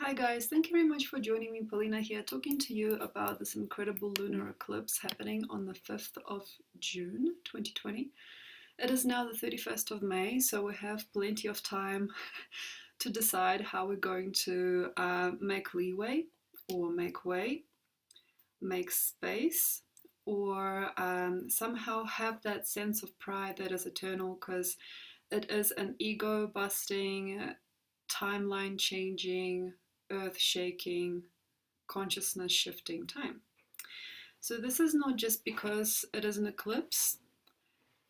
Hi guys, thank you very much for joining me. Polina here, talking to you about this incredible lunar eclipse happening on the 5th of June 2020. It is now the 31st of May, so we have plenty of time to decide how we're going to make leeway or make way, make space, or somehow have that sense of pride that is eternal, because it is an ego busting, timeline changing, earth shaking, consciousness shifting time. So, this is not just because it is an eclipse,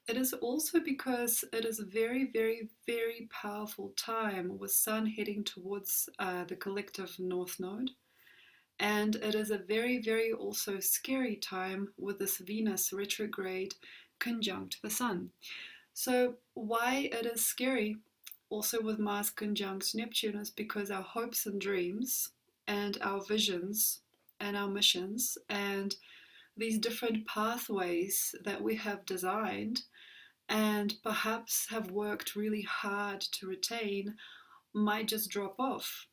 it is also because it is a very, very, very powerful time with Sun heading towards the collective North Node. And it is a very, very also scary time with this Venus retrograde conjunct the Sun. So, why it is scary also with Mars conjunct Neptune is because our hopes and dreams and our visions and our missions and these different pathways that we have designed and perhaps have worked really hard to retain might just drop off.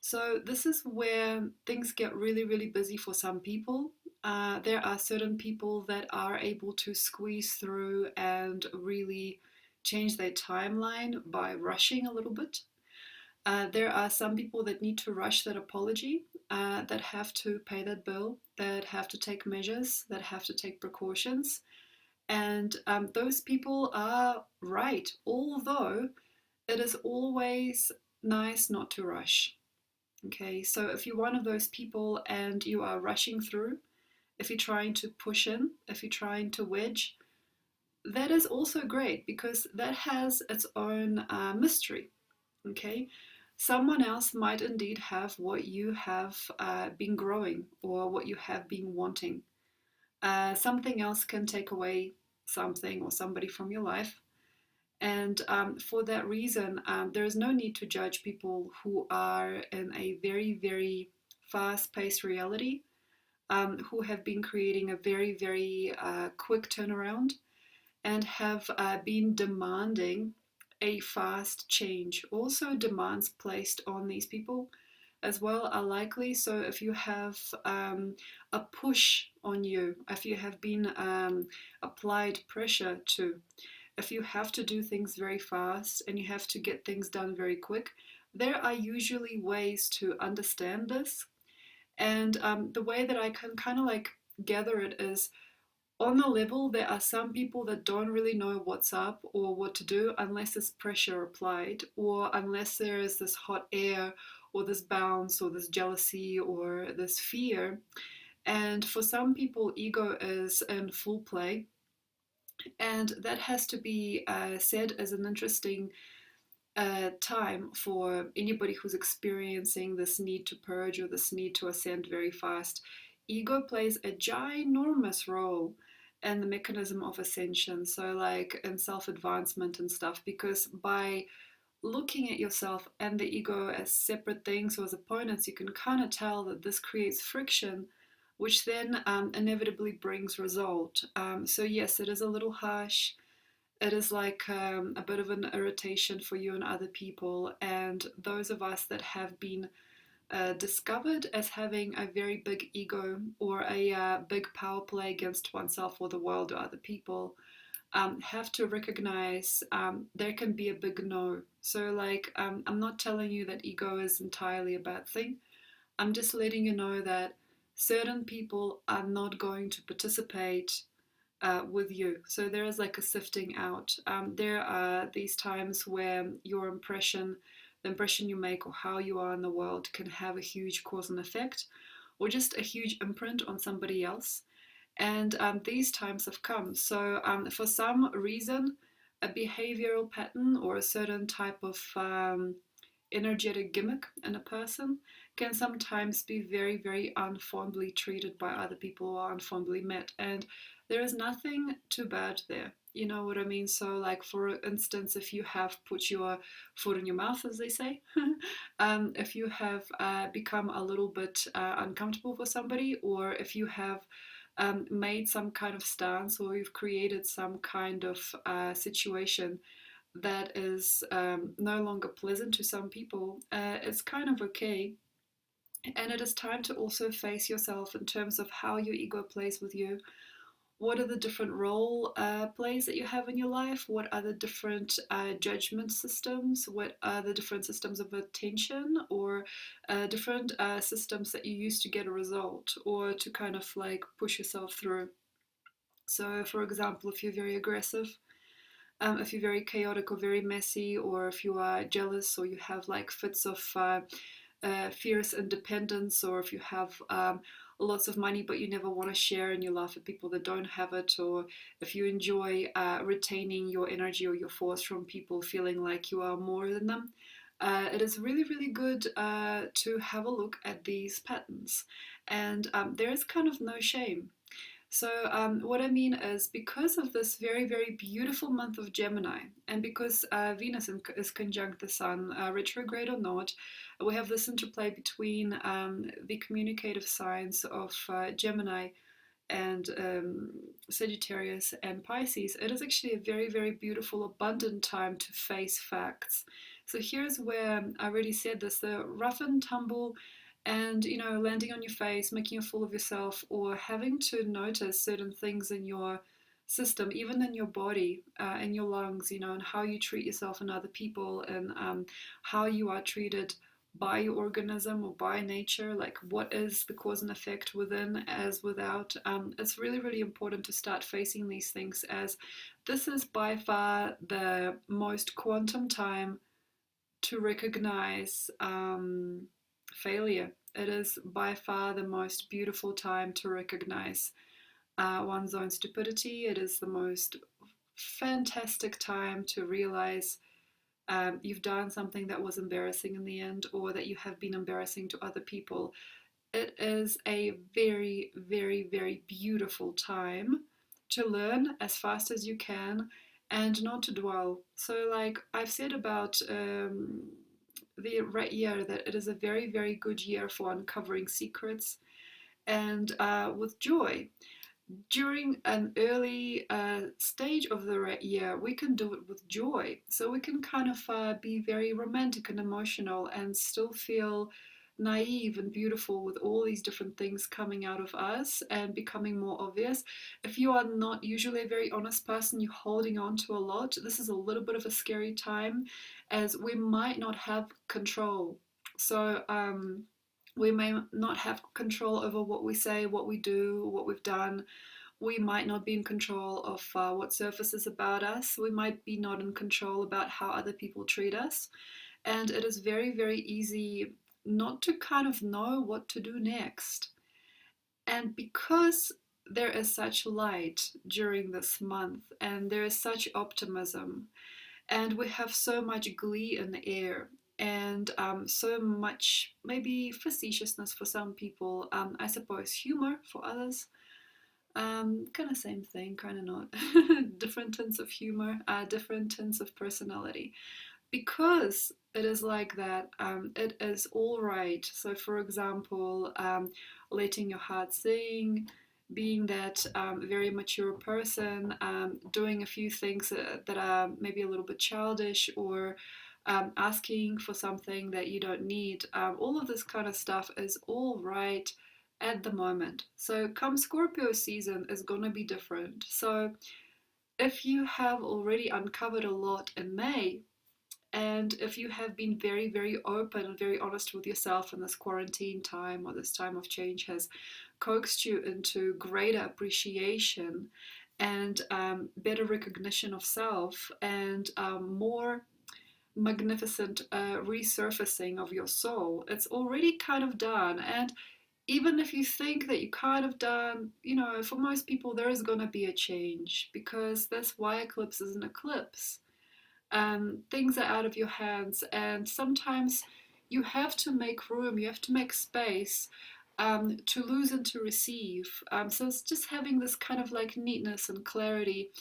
So, this is where things get really, really busy for some people. There are certain people that are able to squeeze through and really change their timeline by rushing a little bit. There are some people that need to rush that apology, that have to pay that bill, that have to take measures, that have to take precautions. And those people are right, although it is always nice not to rush. Okay, so if you're one of those people and you are rushing through, if you're trying to push in, if you're trying to wedge, that is also great because that has its own mystery. Okay, someone else might indeed have what you have been growing or what you have been wanting. Something else can take away something or somebody from your life. And for that reason, there is no need to judge people who are in a very, very fast paced reality, who have been creating a very, very quick turnaround and have been demanding a fast change. Also, demands placed on these people as well are likely. So, if you have a push on you, if you have been applied pressure to, if you have to do things very fast and you have to get things done very quick, there are usually ways to understand this. And the way that I can kind of like gather it is on the level, there are some people that don't really know what's up or what to do unless there's pressure applied or unless there is this hot air or this bounce or this jealousy or this fear. And for some people, ego is in full play. And that has to be said as an interesting time for anybody who's experiencing this need to purge or this need to ascend very fast. Ego plays a ginormous role in the mechanism of ascension, so like in self advancement and stuff, because by looking at yourself and the ego as separate things or as opponents, you can kind of tell that this creates friction, which then inevitably brings result. So, yes, it is a little harsh. It is like a bit of an irritation for you and other people. And those of us that have been discovered as having a very big ego or a big power play against oneself or the world or other people have to recognize there can be a big no. So, like, I'm not telling you that ego is entirely a bad thing. I'm just letting you know that certain people are not going to participate with you. So there is like a sifting out. There are these times where your impression, the impression you make, or how you are in the world can have a huge cause and effect, or just a huge imprint on somebody else. And these times have come. So for some reason, a behavioral pattern or a certain type of energetic gimmick in a person can sometimes be very, very unfondly treated by other people or unfondly met. And there is nothing too bad there. You know what I mean? So, like, for instance, if you have put your foot in your mouth, as they say, if you have become a little bit uncomfortable for somebody, or if you have made some kind of stance or you've created some kind of situation that is no longer pleasant to some people, it's kind of okay. And it is time to also face yourself in terms of how your ego plays with you. What are the different role plays that you have in your life? What are the different judgment systems? What are the different systems of attention, or different systems that you use to get a result or to kind of like push yourself through? So, for example, if you're very aggressive, if you're very chaotic or very messy, or if you are jealous or you have like fits of fierce independence, or if you have lots of money but you never want to share and you laugh at people that don't have it, or if you enjoy retaining your energy or your force from people feeling like you are more than them, it is really, really good to have a look at these patterns. And there is kind of no shame. So, what I mean is, because of this very, very beautiful month of Gemini, and because Venus is conjunct the Sun, retrograde or not, we have this interplay between the communicative signs of Gemini and Sagittarius and Pisces. It is actually a very, very beautiful, abundant time to face facts. So here's where I already said this: the rough and tumble, and landing on your face, making a fool of yourself, or having to notice certain things in your system, even in your body, in your lungs, and how you treat yourself and other people, and how you are treated by your organism or by nature, like what is the cause and effect within as without. It's really, really important to start facing these things, as this is by far the most quantum time to recognize failure. It is by far the most beautiful time to recognize one's own stupidity. It is the most fantastic time to realize you've done something that was embarrassing in the end, or that you have been embarrassing to other people. It is a very, very, very beautiful time to learn as fast as you can and not to dwell. So, like I've said about the right year, that it is a very, very good year for uncovering secrets and with joy. During an early stage of the right year, we can do it with joy. So we can kind of be very romantic and emotional and still feel naive and beautiful with all these different things coming out of us and becoming more obvious. If you are not usually a very honest person, you're holding on to a lot, this is a little bit of a scary time, as we might not have control. So, we may not have control over what we say, what we do, what we've done. We might not be in control of what surfaces about us. We might be not in control about how other people treat us. And it is very, very easy not to kind of know what to do next. And because there is such light during this month, and there is such optimism, and we have so much glee in the air, and so much maybe facetiousness for some people, I suppose humor for others, kind of same thing, kind of not. Different tints of humor, different tints of personality. Because it is like that, it is all right. So, for example, letting your heart sing, being that very mature person, doing a few things that are maybe a little bit childish, or asking for something that you don't need. All of this kind of stuff is all right at the moment. So, come Scorpio season is going to be different. So, if you have already uncovered a lot in May, and if you have been very, very open and very honest with yourself, in this quarantine time or this time of change has coaxed you into greater appreciation and better recognition of self, and more magnificent resurfacing of your soul, it's already kind of done. And even if you think that you kind of done, for most people there is going to be a change, because that's why eclipse is an eclipse. Things are out of your hands, and sometimes you have to make room, you have to make space to lose and to receive. So it's just having this kind of like neatness and clarity,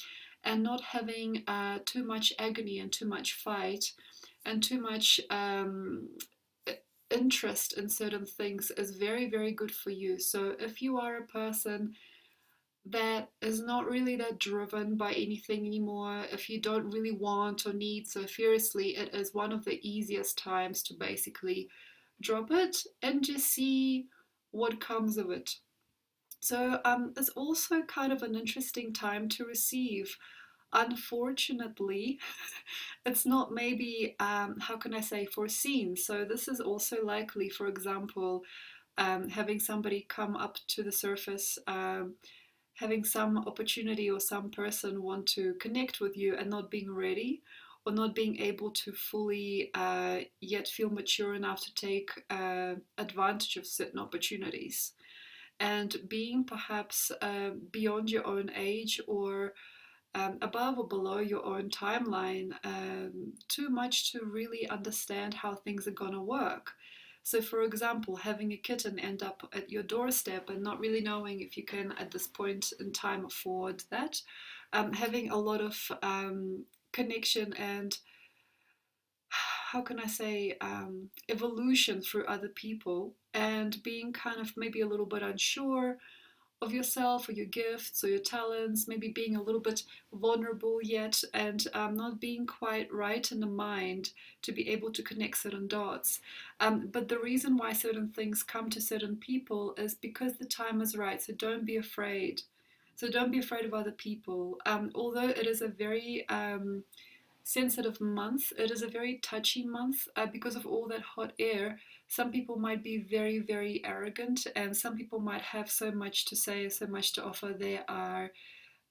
and not having too much agony and too much fight and too much interest in certain things is very, very good for you. So if you are a person that is not really that driven by anything anymore, if you don't really want or need so fiercely, it is one of the easiest times to basically drop it and just see what comes of it. So it's also kind of an interesting time to receive. Unfortunately, it's not maybe, how can I say, foreseen. So this is also likely, for example, having somebody come up to the surface, having some opportunity or some person want to connect with you and not being ready or not being able to fully yet feel mature enough to take advantage of certain opportunities, and being perhaps beyond your own age or above or below your own timeline, too much to really understand how things are going to work. So, for example, having a kitten end up at your doorstep and not really knowing if you can, at this point in time, afford that, having a lot of connection and, how can I say, evolution through other people, and being kind of maybe a little bit unsure of yourself or your gifts or your talents, maybe being a little bit vulnerable yet, and not being quite right in the mind to be able to connect certain dots. But the reason why certain things come to certain people is because the time is right. So don't be afraid. So don't be afraid of other people. Although it is a very sensitive month. It is a very touchy month because of all that hot air. Some people might be very, very arrogant, and some people might have so much to say, so much to offer. They are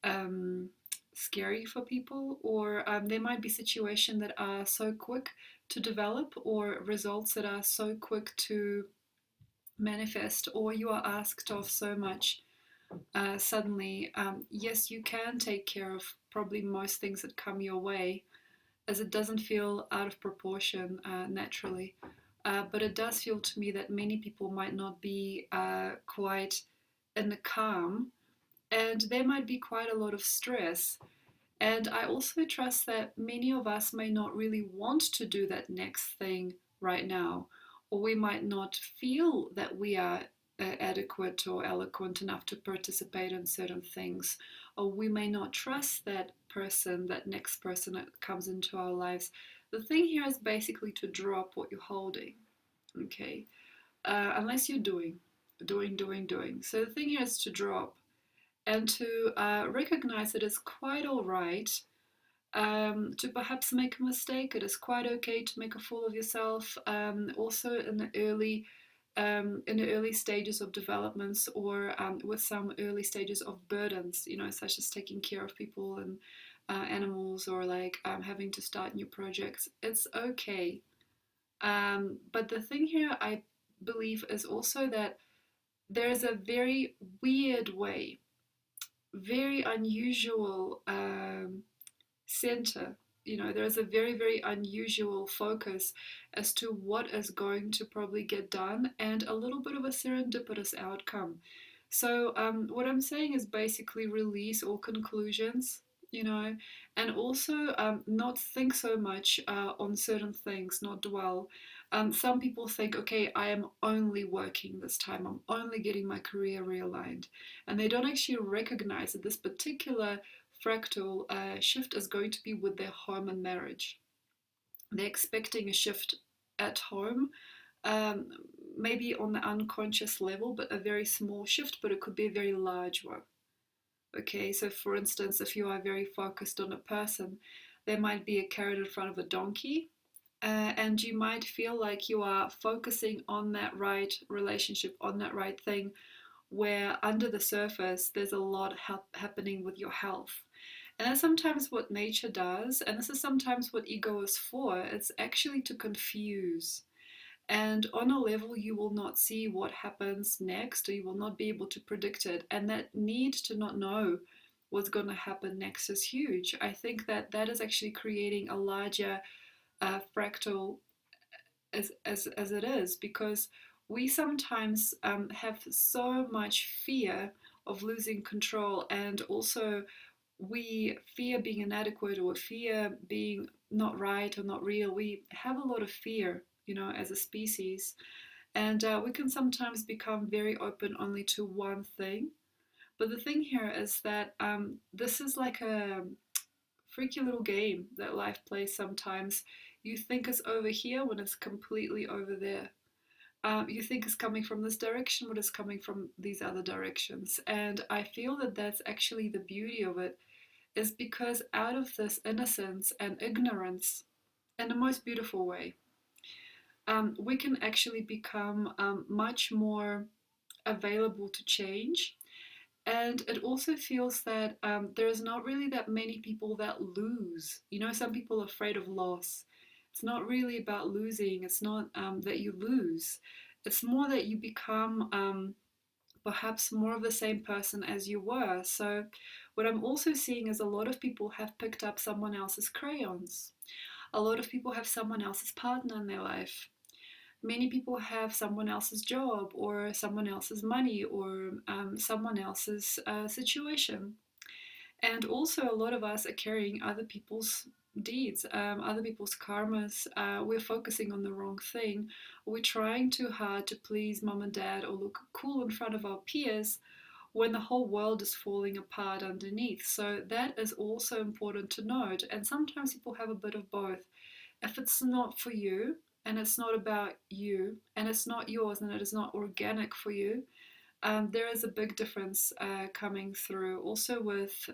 um, scary for people, or there might be situations that are so quick to develop, or results that are so quick to manifest, or you are asked of so much suddenly. Yes, you can take care of probably most things that come your way, as it doesn't feel out of proportion naturally. But it does feel to me that many people might not be quite in the calm, and there might be quite a lot of stress. And I also trust that many of us may not really want to do that next thing right now, or we might not feel that we are adequate or eloquent enough to participate in certain things, or we may not trust that person, that next person that comes into our lives. The thing here is basically to drop what you're holding, okay? Unless you're doing. So the thing here is to drop and to recognize it is quite all right to perhaps make a mistake. It is quite okay to make a fool of yourself. Also in the early stages of developments, or with some early stages of burdens, such as taking care of people and animals, or like having to start new projects. It's okay. But the thing here, I believe, is also that there is a very weird way, very unusual center. There's a very, very unusual focus as to what is going to probably get done, and a little bit of a serendipitous outcome. So, what I'm saying is basically release all conclusions, and also not think so much on certain things, not dwell. Some people think, okay, I am only working this time, I'm only getting my career realigned, and they don't actually recognize that this particular fractal shift is going to be with their home and marriage. They're expecting a shift at home, um, maybe on the unconscious level, but a very small shift, but it could be a very large one. Okay, so for instance, if you are very focused on a person, there might be a carrot in front of a donkey, and you might feel like you are focusing on that right relationship, on that right thing, where under the surface there's a lot happening with your health. And that's sometimes what nature does, and this is sometimes what ego is for. It's actually to confuse. And on a level, you will not see what happens next, or you will not be able to predict it. And that need to not know what's going to happen next is huge. I think that that is actually creating a larger fractal as it is, because we sometimes have so much fear of losing control, and also we fear being inadequate, or fear being not right or not real. We have a lot of fear, as a species, and we can sometimes become very open only to one thing, But the thing here is that this is like a freaky little game that life plays sometimes. You think it's over here when it's completely over there. You think it's coming from this direction when it's coming from these other directions. And I feel that that's actually the beauty of it, is because out of this innocence and ignorance, in the most beautiful way, we can actually become much more available to change. And it also feels that there's not really that many people that lose. You know, some people are afraid of loss. It's not really about losing. It's not that you lose. It's more that you become perhaps more of the same person as you were. So, what I'm also seeing is a lot of people have picked up someone else's crayons. A lot of people have someone else's partner in their life. Many people have someone else's job or someone else's money or someone else's situation. And also, a lot of us are carrying other people's deeds, other people's karmas. We're focusing on the wrong thing. We're trying too hard to please mom and dad or look cool in front of our peers when the whole world is falling apart underneath. So, that is also important to note. And sometimes people have a bit of both. If it's not for you, and it's not about you, and it's not yours, and it is not organic for you, there is a big difference coming through. Also, with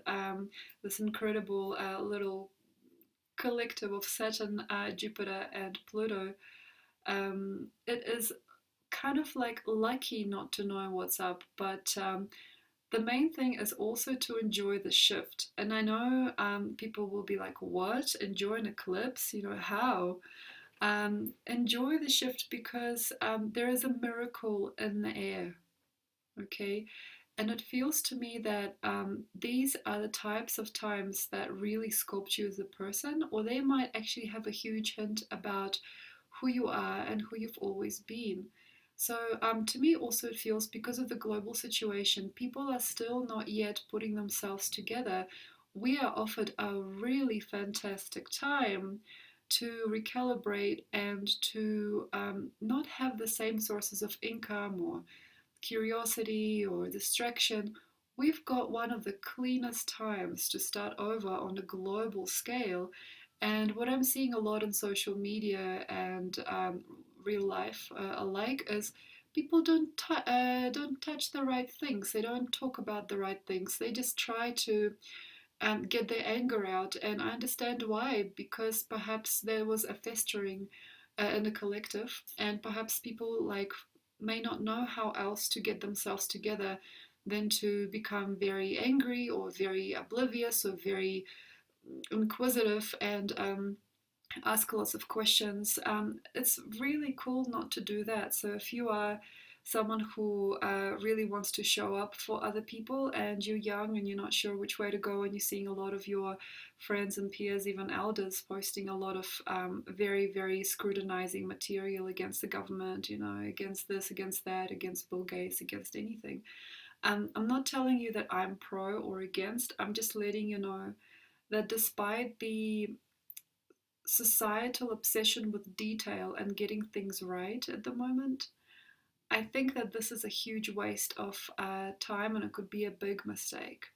this incredible little collective of Saturn, Jupiter, and Pluto, it is kind of like lucky not to know what's up, but the main thing is also to enjoy the shift. And I know people will be like, what? Enjoy an eclipse? You know, how? Enjoy the shift because there is a miracle in the air, okay? And it feels to me that these are the types of times that really sculpt you as a person, or they might actually have a huge hint about who you are and who you've always been. So, to me, also, it feels because of the global situation, people are still not yet putting themselves together. We are offered a really fantastic time to recalibrate and to not have the same sources of income or curiosity or distraction. We've got one of the cleanest times to start over on a global scale. And what I'm seeing a lot in social media and real life alike is people don't touch the right things. They don't talk about the right things. They just try to get their anger out. And I understand why, because perhaps there was a festering in the collective, and perhaps people like may not know how else to get themselves together than to become very angry or very oblivious or very inquisitive and ask lots of questions. It's really cool not to do that. So if you are someone who really wants to show up for other people and you're young and you're not sure which way to go, and you're seeing a lot of your friends and peers, even elders, posting a lot of very, very scrutinizing material against the government, you know, against this, against that, against Bill Gates, against anything. I'm not telling you that I'm pro or against. I'm just letting you know that despite the societal obsession with detail and getting things right at the moment, I think that this is a huge waste of time, and it could be a big mistake.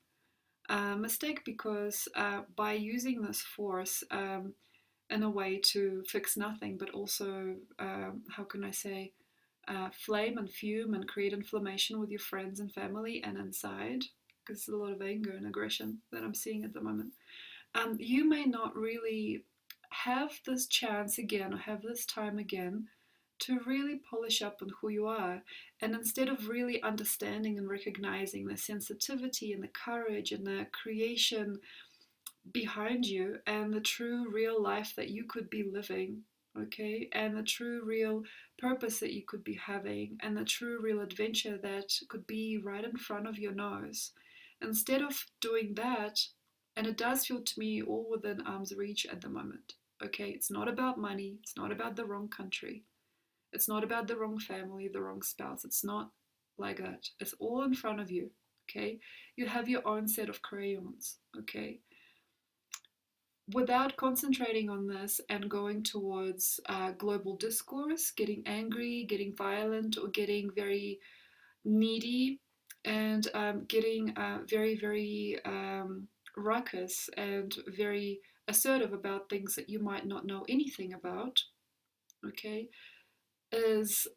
Mistake because by using this force in a way to fix nothing, but also, how can I say, flame and fume and create inflammation with your friends and family and inside, because there's a lot of anger and aggression that I'm seeing at the moment. You may not really have this chance again or have this time again to really polish up on who you are. And instead of really understanding and recognizing the sensitivity and the courage and the creation behind you and the true real life that you could be living, okay, and the true real purpose that you could be having, and the true real adventure that could be right in front of your nose, instead of doing that, and it does feel to me all within arm's reach at the moment, okay, it's not about money, it's not about the wrong country, it's not about the wrong family, the wrong spouse. It's not like that. It's all in front of you, okay? You have your own set of crayons, okay? Without concentrating on this and going towards global discourse, getting angry, getting violent, or getting very needy, and getting very, very ruckus and very assertive about things that you might not know anything about, okay, is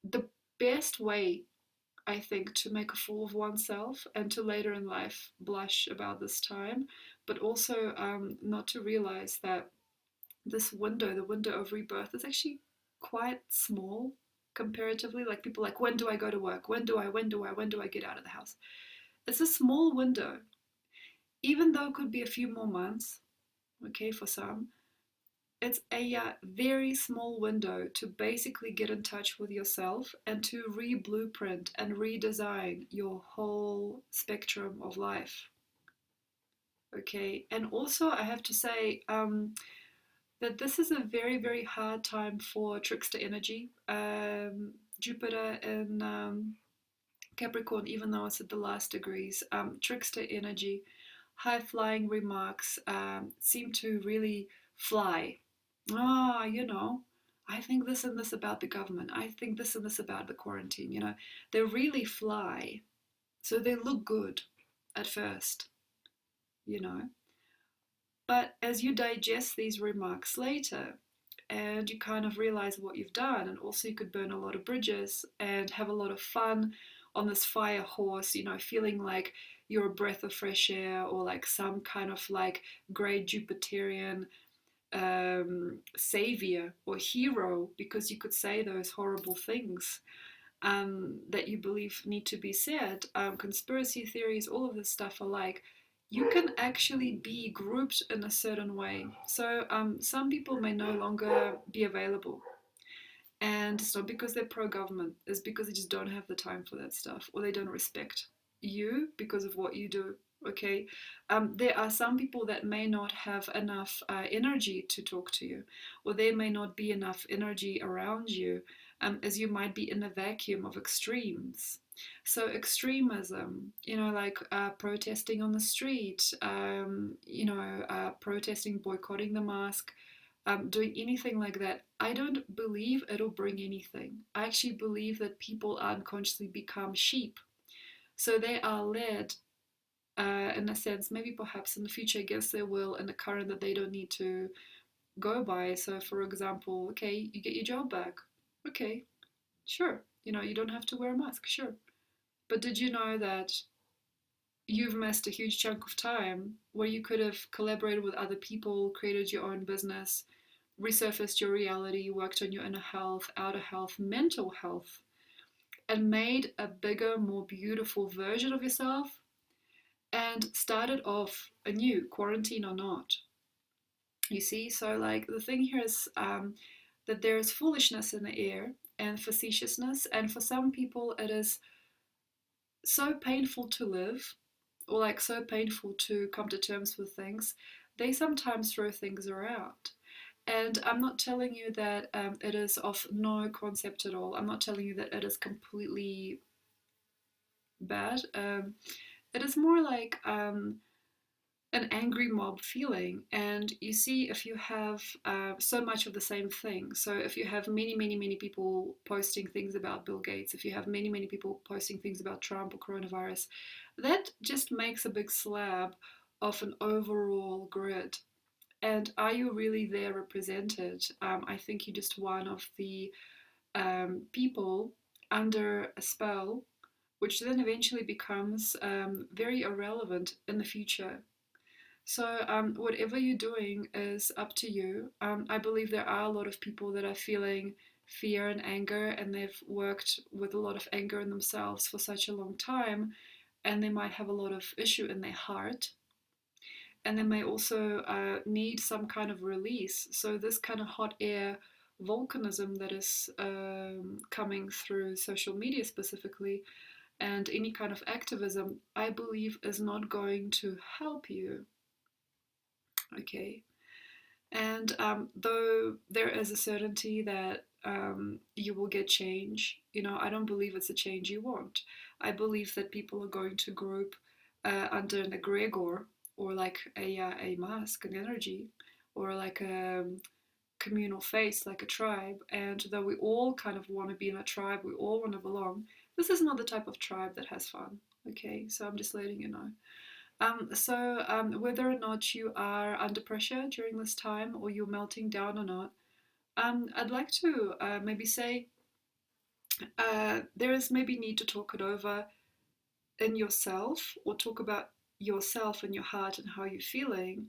the best way, I think, to make a fool of oneself and to later in life blush about this time, but also not to realize that this window, the window of rebirth, is actually quite small comparatively. Like people like, when do I go to work? When do I get out of the house? It's a small window, even though it could be a few more months, okay, for some. It's a very small window to basically get in touch with yourself and to re-blueprint and redesign your whole spectrum of life. Okay, and also I have to say that this is a very, very hard time for trickster energy. Jupiter in Capricorn, even though it's at the last degrees, trickster energy, high flying remarks seem to really fly. Ah, I think this and this about the government. I think this and this about the quarantine. They really fly. So they look good at first, you know. But as you digest these remarks later, and you kind of realize what you've done, and also you could burn a lot of bridges and have a lot of fun on this fire horse, feeling like you're a breath of fresh air or like some kind of like great Jupiterian savior or hero, because you could say those horrible things that you believe need to be said. Conspiracy theories, all of this stuff are like, you can actually be grouped in a certain way. So some people may no longer be available. And it's not because they're pro-government, it's because they just don't have the time for that stuff, or they don't respect you because of what you do. Okay, there are some people that may not have enough energy to talk to you, or there may not be enough energy around you, as you might be in a vacuum of extremes. So extremism, like protesting on the street, protesting, boycotting the mask, doing anything like that, I don't believe it'll bring anything. I actually believe that people unconsciously become sheep. So they are led, in a sense, maybe perhaps in the future against their will, in a current that they don't need to go by. So, for example, okay, you get your job back. Okay, sure. You don't have to wear a mask, sure. But did you know that you've missed a huge chunk of time where you could have collaborated with other people, created your own business, resurfaced your reality, worked on your inner health, outer health, mental health, and made a bigger, more beautiful version of yourself and started off anew, quarantine or not. You see? So, like, the thing here is that there is foolishness in the air and facetiousness, and for some people, it is so painful to live, or like so painful to come to terms with things, they sometimes throw things around. And I'm not telling you that it is of no concept at all. I'm not telling you that it is completely bad. It is more like an angry mob feeling. And you see, if you have so much of the same thing, so if you have many, many, many people posting things about Bill Gates, if you have many, many people posting things about Trump or coronavirus, that just makes a big slab of an overall grid. And are you really there represented? I think you're just one of the people under a spell, which then eventually becomes very irrelevant in the future. So, whatever you're doing is up to you. I believe there are a lot of people that are feeling fear and anger, and they've worked with a lot of anger in themselves for such a long time, and they might have a lot of issue in their heart, and they may also need some kind of release. So, this kind of hot air volcanism that is coming through social media specifically, and any kind of activism, I believe is not going to help you. Okay. And though there is a certainty that you will get change, I don't believe it's a change you want. I believe that people are going to group under an egregor, or like a mask, an energy, or like a communal face like a tribe, and though we all kind of want to be in a tribe, we all want to belong, this is not the type of tribe that has fun. Okay, so I'm just letting you know. Whether or not you are under pressure during this time, or you're melting down or not, I'd like to maybe say there is maybe need to talk it over in yourself, or talk about yourself and your heart and how you're feeling,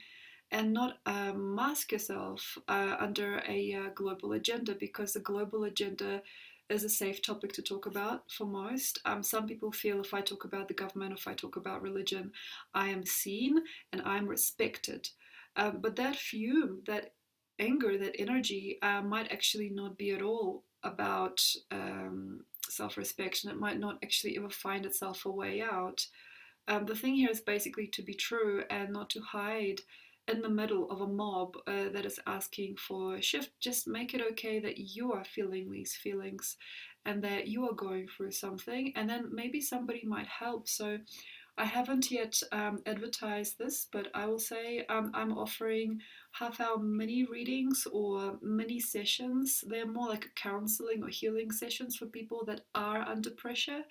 and not mask yourself under a global agenda, because the global agenda is a safe topic to talk about for most. Some people feel if I talk about the government, if I talk about religion, I am seen and I'm respected. But that fume, that anger, that energy might actually not be at all about self-respect, and it might not actually ever find itself a way out. The thing here is basically to be true and not to hide in the middle of a mob that is asking for a shift. Just make it okay that you are feeling these feelings and that you are going through something, and then maybe somebody might help. So I haven't yet advertised this, but I will say I'm offering half-hour mini readings or mini sessions. They're more like counseling or healing sessions for people that are under pressure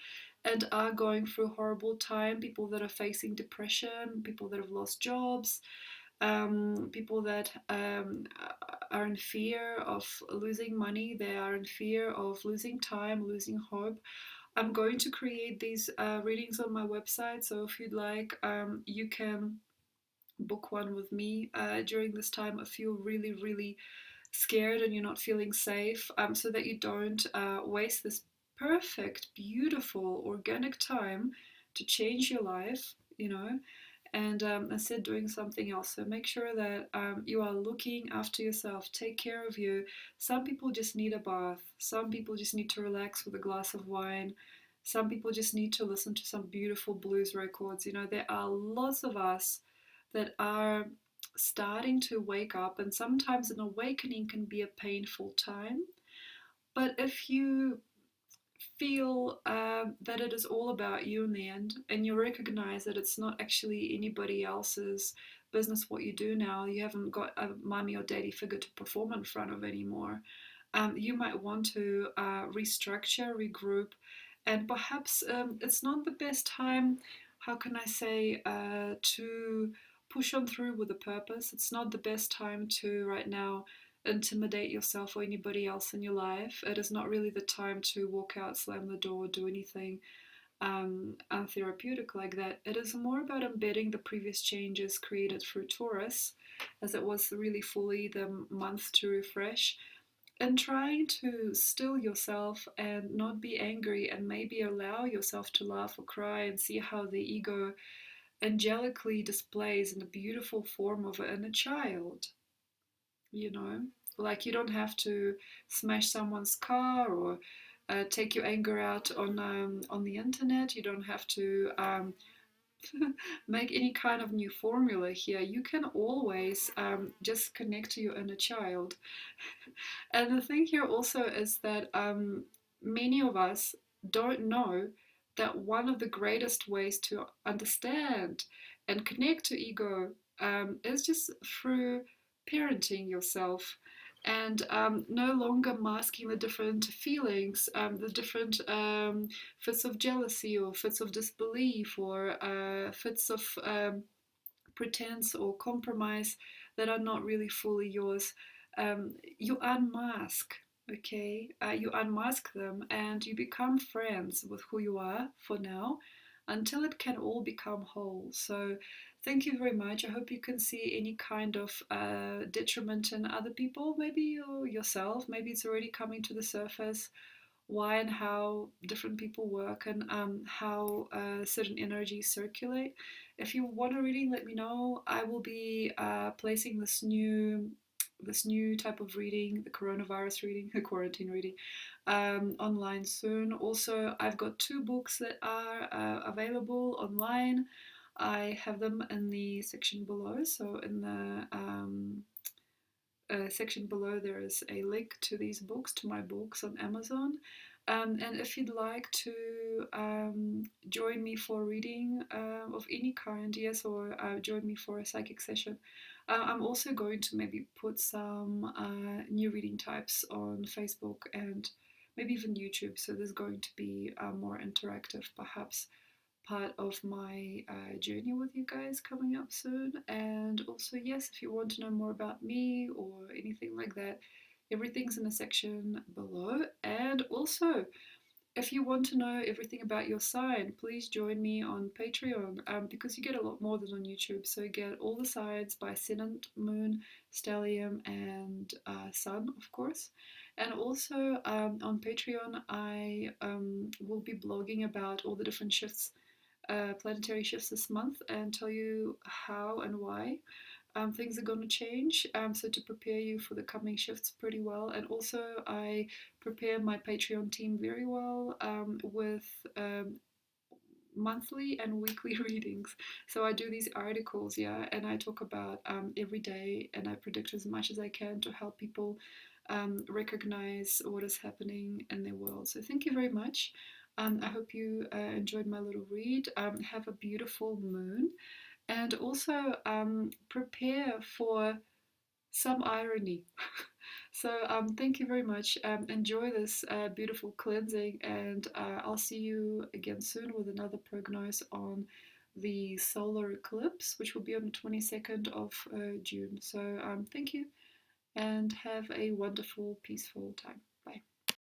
and are going through a horrible time, people that are facing depression, people that have lost jobs, people that are in fear of losing money, they are in fear of losing time, losing hope. I'm going to create these readings on my website, so if you'd like, you can book one with me during this time if you're really, really scared and you're not feeling safe, so that you don't waste this perfect, beautiful, organic time to change your life, you know, and instead doing something else. So make sure that you are looking after yourself, take care of you. Some people just need a bath, some people just need to relax with a glass of wine, some people just need to listen to some beautiful blues records. You know, there are lots of us that are starting to wake up, and sometimes an awakening can be a painful time. But if you feel that it is all about you in the end, and you recognize that it's not actually anybody else's business what you do now, you haven't got a mommy or daddy figure to perform in front of anymore, you might want to restructure, regroup, and perhaps it's not the best time, how can I say, to push on through with a purpose. It's not the best time to right now intimidate yourself or anybody else in your life. It is not really the time to walk out, slam the door, do anything untherapeutic like that. It is more about embedding the previous changes created through Taurus, as it was really fully the month to refresh, and trying to still yourself and not be angry, and maybe allow yourself to laugh or cry and see how the ego angelically displays in the beautiful form of an inner child, you know, like you don't have to smash someone's car or take your anger out on the internet. You don't have to make any kind of new formula here. You can always just connect to your inner child. And the thing here also is that many of us don't know that one of the greatest ways to understand and connect to ego is just through parenting yourself, and no longer masking the different feelings, the different fits of jealousy or fits of disbelief or fits of pretense or compromise that are not really fully yours. You unmask, okay? You unmask them and you become friends with who you are for now, until it can all become whole. So thank you very much. I hope you can see any kind of detriment in other people, maybe you yourself, maybe it's already coming to the surface, why and how different people work, and how certain energies circulate. If you want a reading, let me know. I will be placing this new type of reading, the coronavirus reading, the quarantine reading, online soon. Also, I've got 2 books that are available online. I have them in the section below. So in the section below there is a link to these books, to my books on Amazon. And if you'd like to join me for a reading of any kind, yes, or join me for a psychic session, I'm also going to maybe put some new reading types on Facebook and maybe even YouTube. So there's going to be more interactive, perhaps, part of my journey with you guys coming up soon. And also, yes, if you want to know more about me or anything like that, everything's in the section below. And also, if you want to know everything about your sign, please join me on Patreon, because you get a lot more than on YouTube. So you get all the signs by Ascendant, Moon, Stellium, and Sun, of course. And also on Patreon, I will be blogging about all the different shifts, planetary shifts this month, and tell you how and why things are going to change, so to prepare you for the coming shifts pretty well. And also I prepare my Patreon team very well, with monthly and weekly readings. So I do these articles, yeah, and I talk about every day, and I predict as much as I can to help people recognize what is happening in their world. So thank you very much. I hope you enjoyed my little read. Have a beautiful moon, and also prepare for some irony. So thank you very much. Enjoy this beautiful cleansing, and I'll see you again soon with another prognosis on the solar eclipse, which will be on the 22nd of June. So thank you, and have a wonderful, peaceful time. Bye.